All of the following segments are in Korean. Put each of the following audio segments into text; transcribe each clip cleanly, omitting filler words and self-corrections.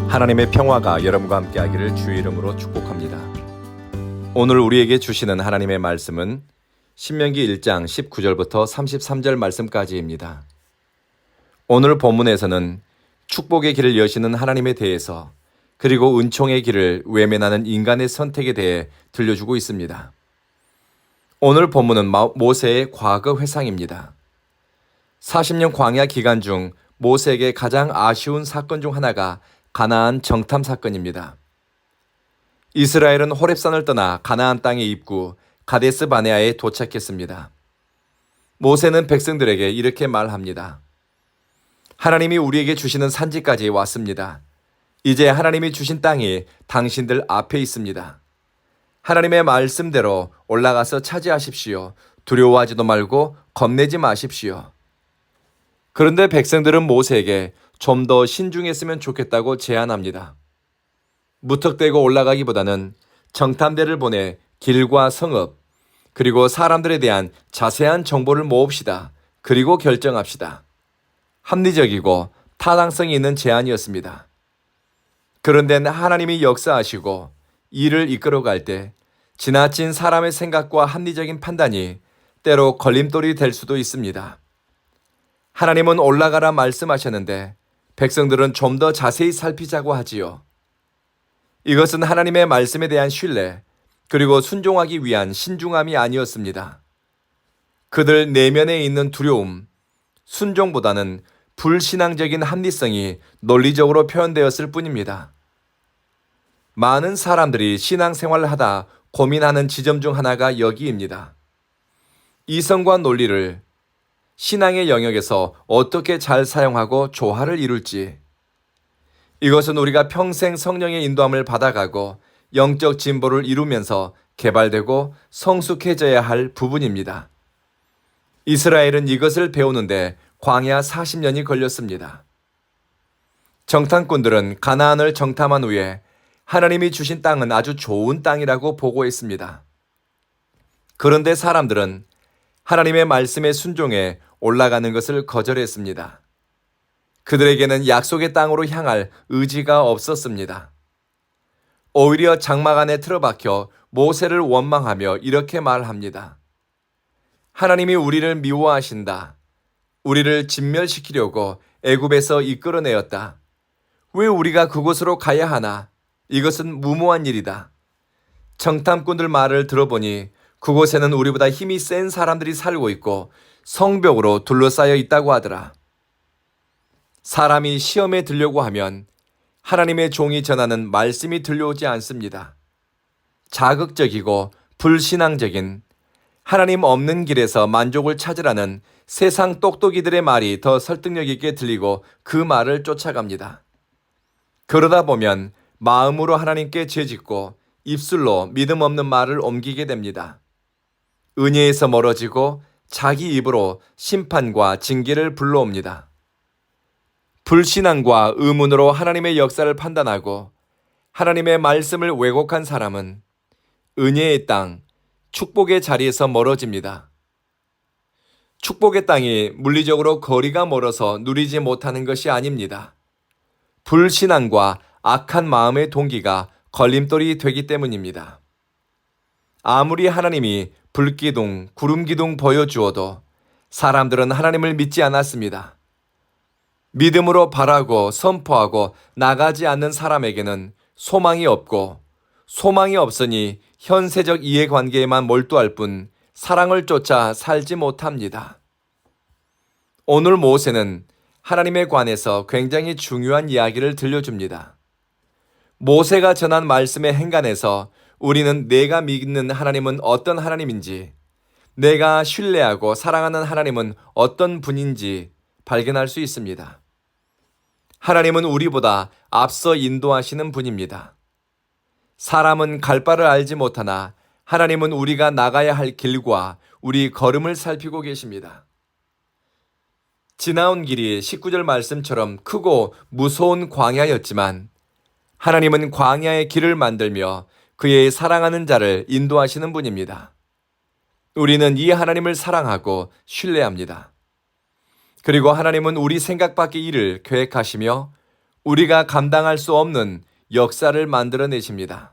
하나님의 평화가 여러분과 함께하기를 주의 이름으로 축복합니다. 오늘 우리에게 주시는 하나님의 말씀은 신명기 1장 19절부터 33절 말씀까지입니다. 오늘 본문에서는 축복의 길을 여시는 하나님에 대해서 그리고 은총의 길을 외면하는 인간의 선택에 대해 들려주고 있습니다. 오늘 본문은 모세의 과거 회상입니다. 40년 광야 기간 중 모세에게 가장 아쉬운 사건 중 하나가 가나안 정탐 사건입니다. 이스라엘은 호렙산을 떠나 가나안 땅의 입구 가데스 바네아에 도착했습니다. 모세는 백성들에게 이렇게 말합니다. 하나님이 우리에게 주시는 산지까지 왔습니다. 이제 하나님이 주신 땅이 당신들 앞에 있습니다. 하나님의 말씀대로 올라가서 차지하십시오. 두려워하지도 말고 겁내지 마십시오. 그런데 백성들은 모세에게 좀 더 신중했으면 좋겠다고 제안합니다. 무턱대고 올라가기보다는 정탐대를 보내 길과 성읍, 그리고 사람들에 대한 자세한 정보를 모읍시다. 그리고 결정합시다. 합리적이고 타당성이 있는 제안이었습니다. 그런데 하나님이 역사하시고 일을 이끌어갈 때 지나친 사람의 생각과 합리적인 판단이 때로 걸림돌이 될 수도 있습니다. 하나님은 올라가라 말씀하셨는데 백성들은 좀 더 자세히 살피자고 하지요. 이것은 하나님의 말씀에 대한 신뢰, 그리고 순종하기 위한 신중함이 아니었습니다. 그들 내면에 있는 두려움, 순종보다는 불신앙적인 합리성이 논리적으로 표현되었을 뿐입니다. 많은 사람들이 신앙생활을 하다 고민하는 지점 중 하나가 여기입니다. 이성과 논리를 신앙의 영역에서 어떻게 잘 사용하고 조화를 이룰지. 이것은 우리가 평생 성령의 인도함을 받아가고 영적 진보를 이루면서 개발되고 성숙해져야 할 부분입니다. 이스라엘은 이것을 배우는데 광야 40년이 걸렸습니다. 정탐꾼들은 가나안을 정탐한 후에 하나님이 주신 땅은 아주 좋은 땅이라고 보고했습니다. 그런데 사람들은 하나님의 말씀에 순종해 올라가는 것을 거절했습니다. 그들에게는 약속의 땅으로 향할 의지가 없었습니다. 오히려 장막 안에 틀어박혀 모세를 원망하며 이렇게 말합니다. 하나님이 우리를 미워하신다. 우리를 진멸시키려고 애굽에서 이끌어내었다. 왜 우리가 그곳으로 가야 하나? 이것은 무모한 일이다. 정탐꾼들 말을 들어보니 그곳에는 우리보다 힘이 센 사람들이 살고 있고 성벽으로 둘러싸여 있다고 하더라. 사람이 시험에 들려고 하면 하나님의 종이 전하는 말씀이 들려오지 않습니다. 자극적이고 불신앙적인 하나님 없는 길에서 만족을 찾으라는 세상 똑똑이들의 말이 더 설득력 있게 들리고 그 말을 쫓아갑니다. 그러다 보면 마음으로 하나님께 죄짓고 입술로 믿음 없는 말을 옮기게 됩니다. 은혜에서 멀어지고 자기 입으로 심판과 징계를 불러옵니다. 불신앙과 의문으로 하나님의 역사를 판단하고 하나님의 말씀을 왜곡한 사람은 은혜의 땅, 축복의 자리에서 멀어집니다. 축복의 땅이 물리적으로 거리가 멀어서 누리지 못하는 것이 아닙니다. 불신앙과 악한 마음의 동기가 걸림돌이 되기 때문입니다. 아무리 하나님이 불기둥, 구름기둥 보여주어도 사람들은 하나님을 믿지 않았습니다. 믿음으로 바라고 선포하고 나가지 않는 사람에게는 소망이 없고 소망이 없으니 현세적 이해관계에만 몰두할 뿐 사랑을 쫓아 살지 못합니다. 오늘 모세는 하나님에 관해서 굉장히 중요한 이야기를 들려줍니다. 모세가 전한 말씀의 행간에서 우리는 내가 믿는 하나님은 어떤 하나님인지, 내가 신뢰하고 사랑하는 하나님은 어떤 분인지 발견할 수 있습니다. 하나님은 우리보다 앞서 인도하시는 분입니다. 사람은 갈 바를 알지 못하나 하나님은 우리가 나가야 할 길과 우리 걸음을 살피고 계십니다. 지나온 길이 19절 말씀처럼 크고 무서운 광야였지만 하나님은 광야의 길을 만들며 그의 사랑하는 자를 인도하시는 분입니다. 우리는 이 하나님을 사랑하고 신뢰합니다. 그리고 하나님은 우리 생각 밖의 일을 계획하시며 우리가 감당할 수 없는 역사를 만들어내십니다.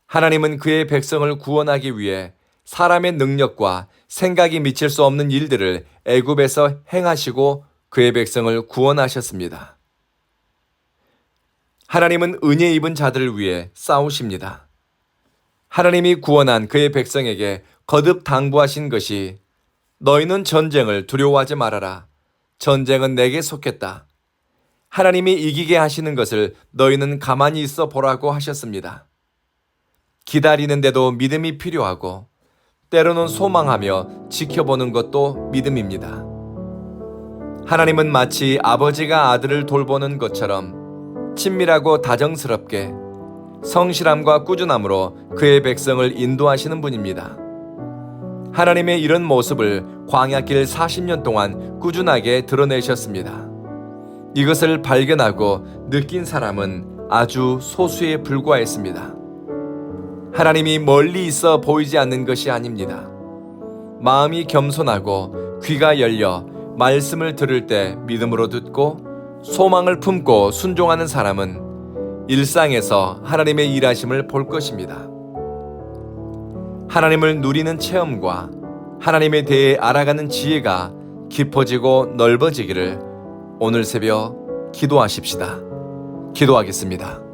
하나님은 그의 백성을 구원하기 위해 사람의 능력과 생각이 미칠 수 없는 일들을 애굽에서 행하시고 그의 백성을 구원하셨습니다. 하나님은 은혜 입은 자들을 위해 싸우십니다. 하나님이 구원한 그의 백성에게 거듭 당부하신 것이 너희는 전쟁을 두려워하지 말아라. 전쟁은 내게 속했다. 하나님이 이기게 하시는 것을 너희는 가만히 있어 보라고 하셨습니다. 기다리는데도 믿음이 필요하고 때로는 소망하며 지켜보는 것도 믿음입니다. 하나님은 마치 아버지가 아들을 돌보는 것처럼 친밀하고 다정스럽게 성실함과 꾸준함으로 그의 백성을 인도하시는 분입니다. 하나님의 이런 모습을 광야길 40년 동안 꾸준하게 드러내셨습니다. 이것을 발견하고 느낀 사람은 아주 소수에 불과했습니다. 하나님이 멀리 있어 보이지 않는 것이 아닙니다. 마음이 겸손하고 귀가 열려 말씀을 들을 때 믿음으로 듣고 소망을 품고 순종하는 사람은 일상에서 하나님의 일하심을 볼 것입니다. 하나님을 누리는 체험과 하나님에 대해 알아가는 지혜가 깊어지고 넓어지기를 오늘 새벽 기도하십시다. 기도하겠습니다.